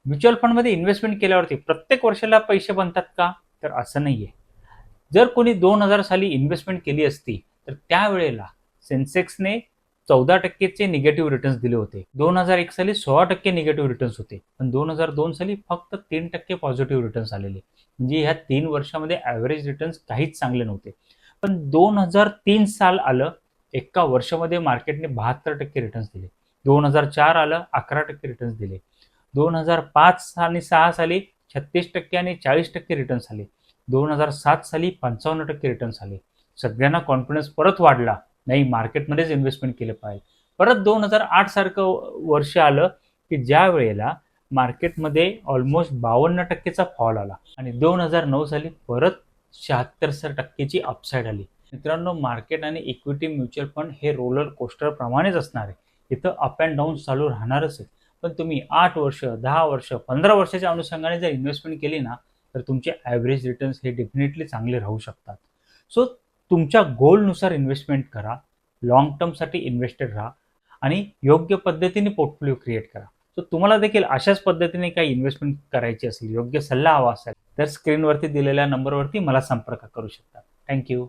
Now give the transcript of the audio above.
Mutual फंडमध्ये investment केल्यावरती प्रत्येक वर्षाला पैसे बनतात का? तर असं नाहीये. जर कोणी 2000 साली इन्व्हेस्टमेंट केली असती तर त्यावेळेला सेन्सेक्सने 14% निगेटिव्ह रिटर्न्स दिले होते. 2001 साली 16% निगेटिव्ह रिटर्न्स होते. पण 2002 साली फक्त 3% पॉझिटिव्ह रिटर्न्स आलेले. म्हणजे ह्या 3 वर्षामध्ये ॲव्हरेज रिटर्न्स काहीच चांगले नव्हते. पण 2003 साल आलं, एका वर्षामध्ये मार्केटने 72% रिटर्न्स दिले. 2004 आलं, 11% रिटर्न्स दिले. 2005 आणि 6 साली 36% आणि 40% रिटर्न्स आले. 2007 साली 55% रिटर्न्स आले. सगळ्यांना कॉन्फिडन्स परत वाढला, नाही मार्केटमध्येच इन्व्हेस्टमेंट केलं पाहिजे. परत 2008 सारखं वर्ष आलं की ज्या वेळेला मार्केटमध्ये ऑलमोस्ट 52%चा फॉल आला आणि 2009 साली परत 76% अपसाईड आली. मित्रांनो, मार्केट आणि इक्विटी म्युच्युअल फंड हे रोलर कोस्टर प्रमाणेच असणार आहे. इथं अप अँड डाऊन चालू राहणारच आहे. पण तुम्ही 8 वर्ष, 10 वर्ष, 15 वर्षाच्या अनुषंगाने जर इन्व्हेस्टमेंट केली ना, तर तुमचे ॲव्हरेज रिटर्न्स हे डेफिनेटली चांगले राहू शकतात. सो तुमच्या गोलनुसार इन्व्हेस्टमेंट करा, लाँग टर्मसाठी इन्व्हेस्टेड राहा आणि योग्य पद्धतीने पोर्टफोलिओ क्रिएट करा. सो तुम्हाला देखील अशाच पद्धतीने काही इन्व्हेस्टमेंट करायची असेल, योग्य सल्ला हवा असेल, तर स्क्रीनवरती दिलेल्या नंबरवरती मला संपर्क करू शकता. थँक्यू.